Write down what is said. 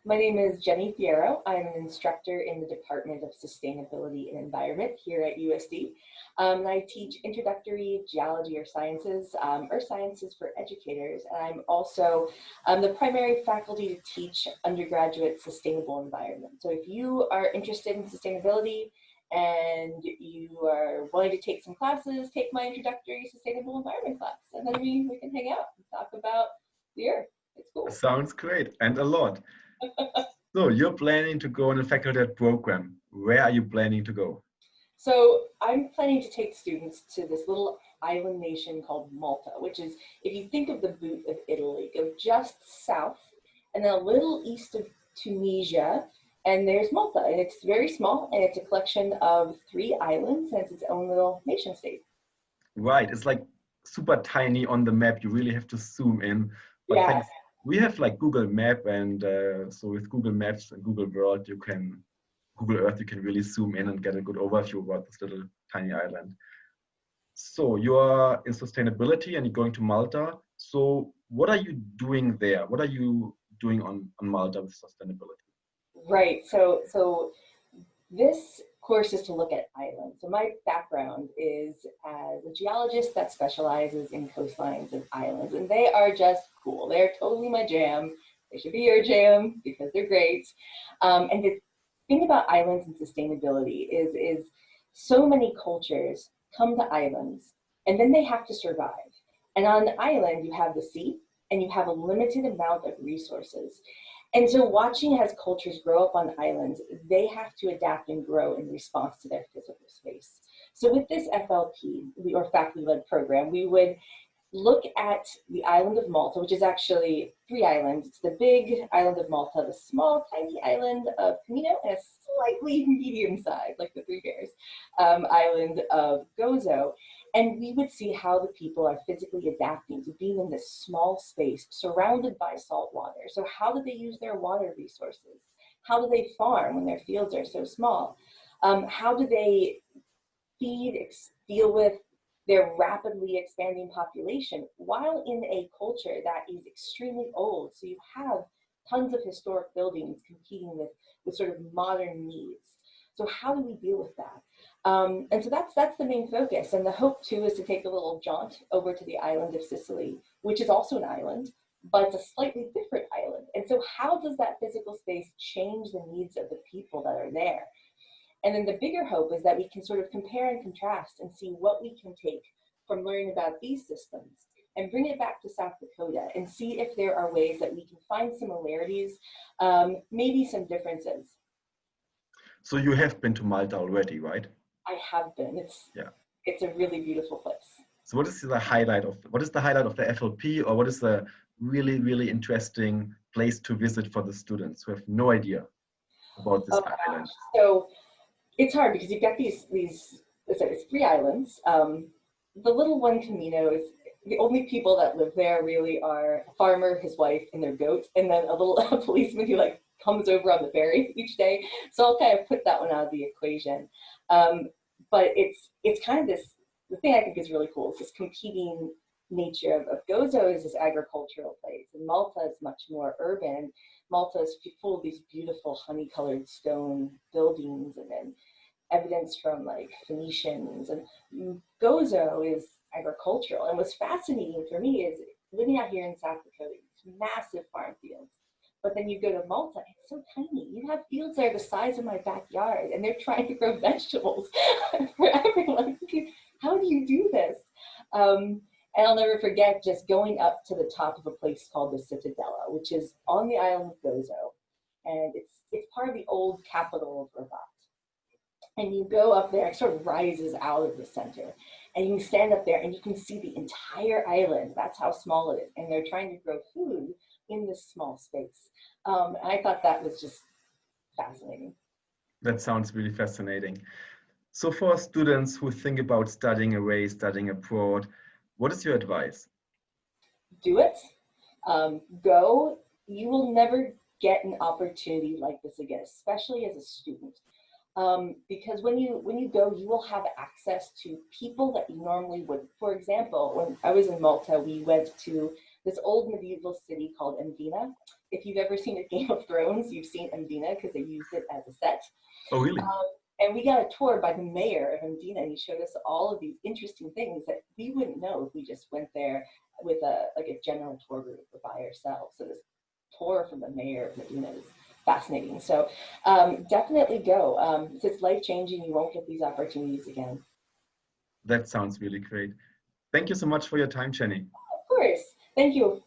My name is Jenny Fierro. I'm an instructor in the Department of Sustainability and Environment here at USD. And I teach introductory geology or sciences for educators. And I'm also the primary faculty to teach undergraduate sustainable environment. So if you are interested in sustainability and you are willing to take some classes, take my introductory sustainable environment class, and then we can hang out and talk about the earth. It's cool. Sounds great, and a lot. So you're planning to go on a faculty program. Where are you planning to go? So I'm planning to take students to this little island nation called Malta, which is, if you think of the boot of Italy, go just south and then a little east of Tunisia, and there's Malta, and it's very small, and it's a collection of 3 islands, and it's its own little nation state. Right, it's like super tiny on the map. You really have to zoom in. But Yeah. We have like Google Map, and so with Google Maps and Google World, Google Earth, you can really zoom in and get a good overview about this little tiny island. So you are in sustainability and you're going to Malta. So what are you doing there? What are you doing on Malta with sustainability? Right, so this course is to look at islands. So my background is as a geologist that specializes in coastlines of islands, and they are just cool. They're totally my jam. They should be your jam because they're great. And the thing about islands and sustainability is so many cultures come to islands and then they have to survive. And on an island, you have the sea and you have a limited amount of resources. And so watching as cultures grow up on islands, they have to adapt and grow in response to their physical space. So with this FLP, or faculty-led program, we would look at the island of Malta, which is actually 3 islands. It's the big island of Malta, the small, tiny island of Camino, and a slightly medium-sized, like the 3 Bears, island of Gozo. And we would see how the people are physically adapting to being in this small space surrounded by salt water. So how do they use their water resources? How do they farm when their fields are so small? How do they deal with their rapidly expanding population while in a culture that is extremely old? So you have tons of historic buildings competing with sort of modern needs. So how do we deal with that? And so that's the main focus. And the hope too is to take a little jaunt over to the island of Sicily, which is also an island, but it's a slightly different island. And so how does that physical space change the needs of the people that are there? And then the bigger hope is that we can sort of compare and contrast and see what we can take from learning about these systems and bring it back to South Dakota and see if there are ways that we can find similarities, maybe some differences. So you have been to Malta already, right? I have been. It's a really beautiful place. So what is the highlight of the FLP, or what is the really, really interesting place to visit for the students who have no idea about this island? So it's hard because you've got these it's 3 islands. The little one, Camino, is the only people that live there really are a farmer, his wife, and their goat, and then a policeman who like comes over on the ferry each day. So I'll kind of put that one out of the equation. But it's kind of the thing I think is really cool is this competing nature of Gozo is this agricultural place, and Malta is much more urban. Malta is full of these beautiful honey-colored stone buildings and then evidence from like Phoenicians, and Gozo is agricultural. And what's fascinating for me is living out here in South Dakota, these massive farm fields. But then you go to Malta, it's so tiny. You have fields that are the size of my backyard, and they're trying to grow vegetables for everyone. How do you do this? And I'll never forget just going up to the top of a place called the Citadella, which is on the island of Gozo. And it's part of the old capital of Rabat. And you go up there, it sort of rises out of the center. And you can stand up there and you can see the entire island. That's how small it is. And they're trying to grow food in this small space. I thought that was just fascinating. That sounds really fascinating. So for students who think about studying away, studying abroad, what is your advice? Do it. Go. You will never get an opportunity like this again, especially as a student. Because when you go, you will have access to people that you normally wouldn't. For example, when I was in Malta, we went to this old medieval city called Mdina, if you've ever seen a Game of Thrones, you've seen Undina because they used it as a set. Oh, really? And we got a tour by the mayor of Undina, and he showed us all of these interesting things that we wouldn't know if we just went there with a general tour group or by ourselves. So this tour from the mayor of Undina is fascinating. So definitely go. It's life-changing. You won't get these opportunities again. That sounds really great. Thank you so much for your time, Jenny. Of course. Thank you.